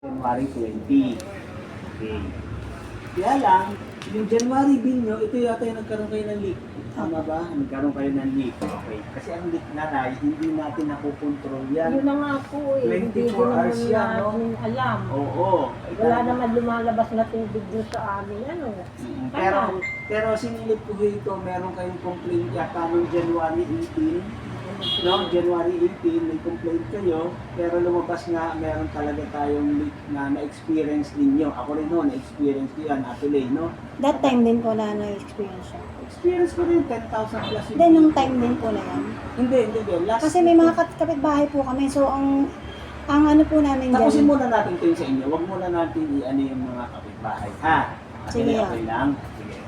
January 20. Okay. Kaya lang, yung January bill nyo, ito yata yung nagkaroon kayo ng leak. Tama ba? Nagkaroon kayo ng leak. Okay. Kasi ang leak na hindi natin nakukontrol yan. Yun na nga po eh. Hindi 24 din naman hours yan, no? namin alam. Oo. Wala naman lumalabas na tubig doon sa amin. Ano? Pero sinilip ko dito, meron kayong complaint yata noong January 18. No, January 18, may complaint kayo, pero lumabas nga, meron talaga tayong leak na na-experience ninyo. Ako rin no, na-experience ko yan, Ate Lay, no? That time din po na na-experience siya. Experience ko rin, 10,000 plus yun. Then, nung time din po na yan. Hindi. Last Kasi may mga kapitbahay po kami. So, ang ano po namin dyan. Tapusin muna natin ito yung sa inyo. Huwag muna natin i-ano yung mga kapitbahay, ha? Ate Sige, Lay, okay lang? Sige.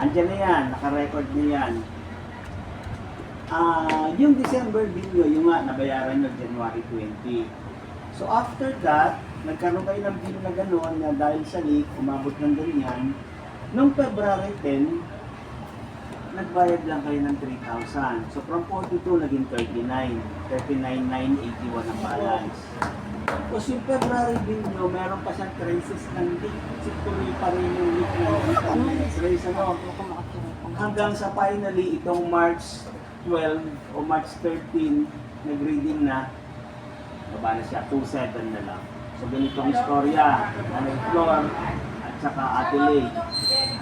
Andyan na yan, naka-record na yan. Yung December bill nyo, yung nga, nabayaran nyo January 20. So after that, nagkaroon kayo ng bill na gano'n na dahil sa leak, umabot ng ganyan. Noong February 10, nagbayad lang kayo ng 3,000. So from 42, naging 39. 39,981 ang balance. Tapos yung February bill nyo, meron pa siyang traces ng leak. Tuloy pa rin yung leak na trace ano. Hanggang sa finally, itong March 12 o March 13, nag-reading na, baba na siya, 2.7 na lang. So ganitong istorya, Nanay Flor, at saka Ate Lay.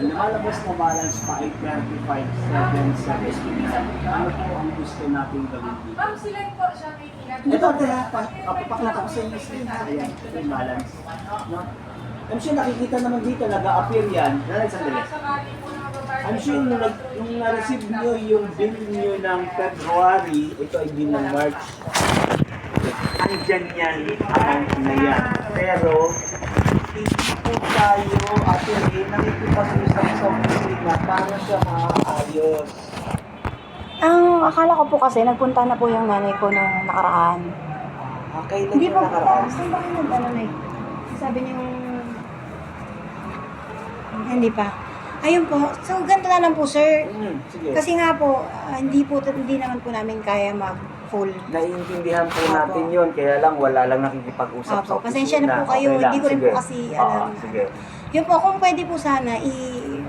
Ang lumalabas na balance pa ay 35,779. Ano po ang gusto natin gawin dito? Ma'am, sila po siya may Ito, papakita ko sa inyo screen ha. Ayan, ito yung balance. No? I'm sure nakikita naman dito, nag-a-appear yan. Nanay, sandali. I'm sure nung na-receive nyo yung bill nyo ng February, ito ay bill ng March. Andyan yan, amount na yan. Pero, hindi po tayo, Ate Ray, nakikipag-usap sa opisina para siya maayos. Ang akala ko po kasi, nagpunta na po yung nanay ko nung nakaraan. Kailan Hindi yung po, nakaraan? saan ba kayo nag-ano na eh? Sabi niyo, hindi pa. Ayun po, so ganito na lang po sir. Sige. Kasi nga po, hindi naman po namin kaya mag-full. Naiintindihan po Opo. natin yun, kaya lang wala lang nakikipag-usap sa Opo, opisina. pasensya na po kayo, Okay lang, hindi ko rin sige. po kasi alam. Sige. Yun po, kung pwede po sana,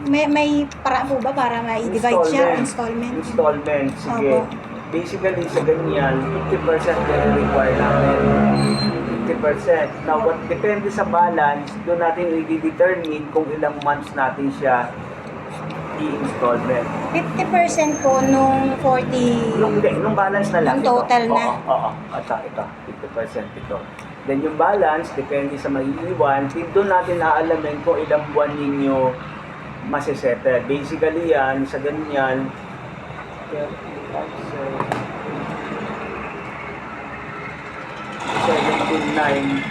may paraan po ba para ma-divide siya? Installment? Installment, sige. Opo. Basically, sa ganyan, 50% require namin. 50%. Now, what depende sa balance, doon natin i-determine kung ilang months natin siya i-installment. 50% po nung 40... Nung balance na lang. Yung total ito. na? Oo. Ito. 50% ito. Then yung balance, depende sa maiiwan, doon natin naalamin kung ilang buwan ninyo masisettle. Basically yan, sa ganyan, 17.9.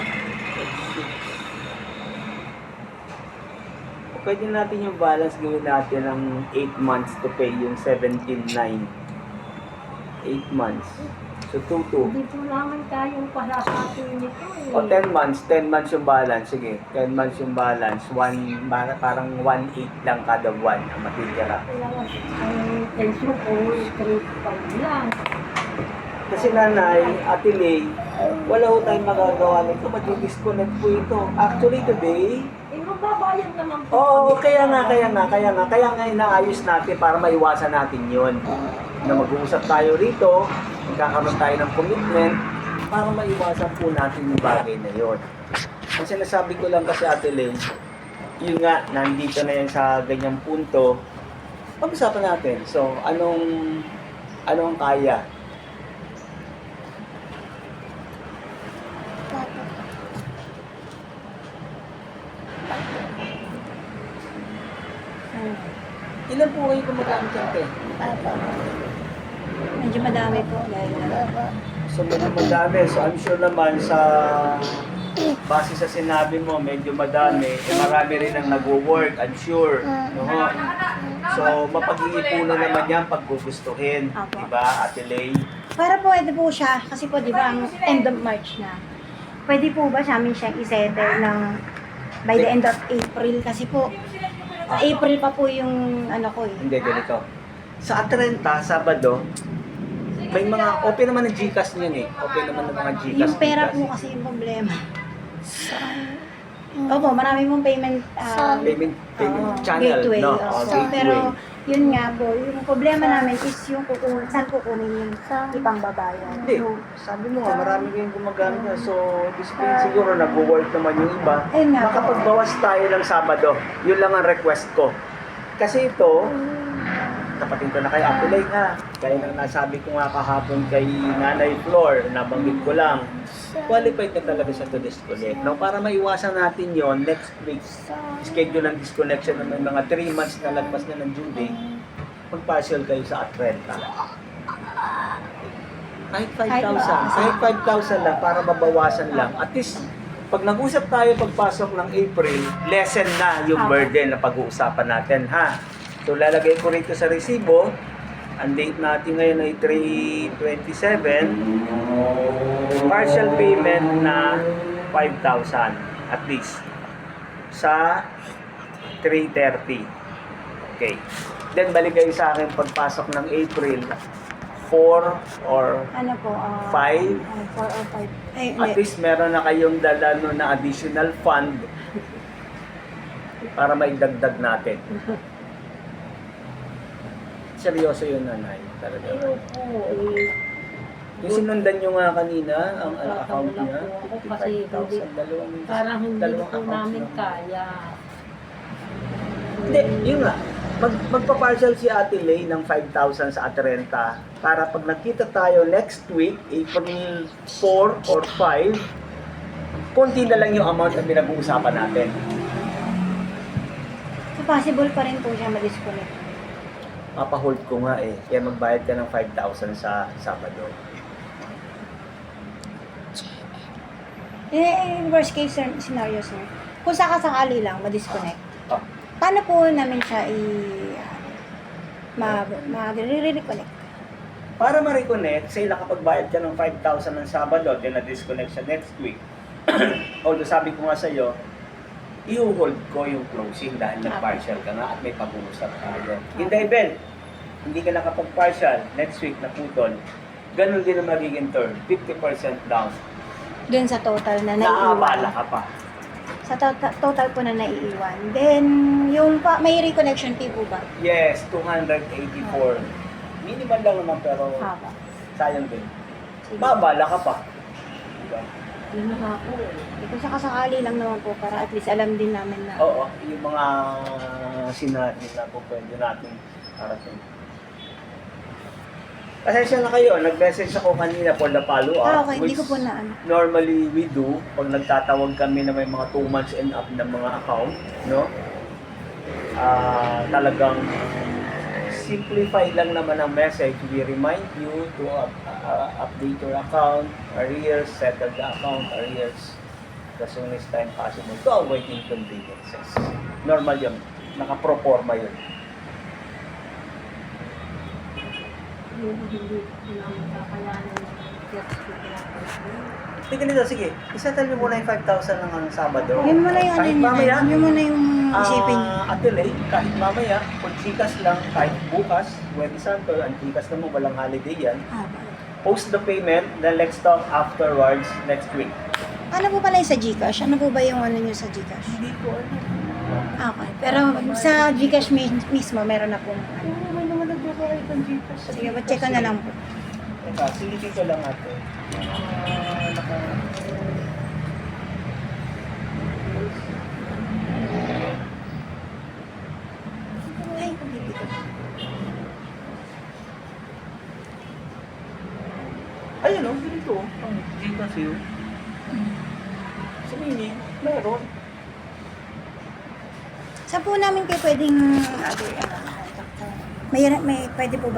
Pwede natin yung balance gawin natin ng 8 months to pay yung 17.9. 8 months. So 2.2. Hindi po naman kayang palahatin nito eh. O 10 months yung balance. Sige, 10 months yung balance. Parang 1.8 lang kada buwan ang matitira. Kailangan ang pension ko, 3.5 lang. Kasi nanay, Ate Lay, wala ho tayong magagawa nito. Mag-disconnect po ito. Actually today, Eh, magbabayad naman po. oo, kaya nga inaayos natin para maiwasan natin yon. Na mag-uusap tayo rito, magkakaroon tayo ng commitment para maiwasan po natin yung bagay na yon. Kasi nasabi ko lang kasi Ate Lay, yun nga, nandito na yan sa ganyang punto, pag-usapan natin. So, anong kaya? Ilan po kayo gumagamit yan, te? Medyo madami po. Dahil, So, medyo madami. So, I'm sure naman sa base sa sinabi mo, medyo madami. Eh, marami rin ang nag-work, I'm sure. No? So, mapag-iipunan naman yan pag gugustuhin. Apo. Diba, Ate Lay? para pwede po siya, kasi po di ba ang end of March na. Pwede po ba sa amin siyang isettle ng by the end of April? Kasi po, April pa po yung ano ko eh. Hindi, ganito. Sa 30, Sabado, may mga, open naman ng GCash niyan eh. Open naman ng mga GCash. Yung pera po kasi yung problema. Opo, marami pong payment, Payment oo, channel, gateway. no? Oo. Gateway. Pero, yun nga po, yung problema namin is yung saan kukunin yung ipang babayan. Hindi, sabi mo nga, marami kayong gumagana na. So, siguro nag-work naman yung iba. Ayun nga po. Makapagbawas tayo ng Sabado. Yun lang ang request ko. Kasi ito, tapatin ko na kay Ate Lay ha. Kaya nang nasabi ko nga kahapon kay Nanay Flor, nabanggit ko lang, qualified na talaga siya to disconnect. Now, para maiwasan natin yon next week, schedule ng disconnection na may mga 3 months na lagpas na ng due date, mag-partial kayo sa Atrenta. Kahit 5,000. Kahit 5,000 lang para mabawasan lang. At least, pag nag-usap tayo pagpasok ng April, lessen na yung burden na pag-uusapan natin, ha? So, lalagay ko rito sa resibo. Ang date natin ngayon ay 3/27. Partial payment na 5,000 at least sa 3/30. Okay. Then, balik kayo sa akin pagpasok ng April 4 or Ano po, 5. 4 or 5. Ay, At least meron na kayong dala no, na additional fund para maidagdag natin. Seryoso yun, nanay. Talaga. Pero po, Yung sinundan nyo nga kanina, ang account Wala niya, po ako kasi 55,000, parang hindi dalawang po account namin lang. kaya. Hindi, yun nga. Magpa-partial si Ate Lay ng 5,000 sa Atrenta para pag nakita tayo next week, April 4 or 5, konti na lang yung amount na pinag-uusapan natin. So, possible pa rin po siya ma-disconnect. Papahold ko nga eh. Kaya magbayad ka ng 5,000 sa Sabado. Worst case scenario, sir. Kung sakasakali lang, ma-disconnect. Ah. Paano po namin siya ma-reconnect? Para ma-reconnect, say nakapagbayad ka ng 5,000 ng Sabado, then na-disconnect siya next week. Although sabi ko nga sa'yo, i-hold ko yung closing dahil nag-partial ka nga at may pag-uusap tayo. In the event, hindi ka nakapag-partial, next week na putol, ganun din ang magiging term, 50% down. Dun sa total na naiiwan. Naabala ka pa. Sa total po na naiiwan. Then, yung may reconnection fee po ba? Yes, 284. Minimal lang naman pero Haba. sayang din. Sige. Babala ka pa. Diba? Yun na nga po eh. Kung sakasakali lang naman po, para at least alam din namin na. Oo, yung mga sinabi na po pwede natin parating. Pasensya na kayo, nag-message ako kanina for the follow-up. Okay, hindi which ko po na ano. normally we do pag nagtatawag kami na may mga 2 months and up na mga account, no? Talagang simplify lang naman ang message. We remind you to update your account, arrears, settle the account, arrears the soonest time possible to avoid inconveniences. Normal yun. Naka-proforma yun. Yung hindi namin kakayanan ng gets ko Sige nito, sige. Isettle mo muna yung 5,000 ng ang Sabado. Yun mo na yung Kahit ano mamaya, yun mo na yung isipin. Ate Lay, kahit mamaya, kung chikas lang, kahit bukas, Wednesday Santo, ang chikas naman, walang holiday yan. Post the payment, then let's talk afterwards next week. Ano po pala yung sa Gcash? Ano po ba yung ano nyo sa Gcash? Hindi ko alam. Okay. Pero sa Gcash mismo, meron na pong ano. Oo, may naman nagpo-provide ng Gcash. Sige, check ko na lang po. Teka, silipin ko lang ate. Ay, hindi ko. Ayun o, dito. Ang Gcash yun. Sa meaning, meron. Saan po namin kayo pwedeng, may pwede po ba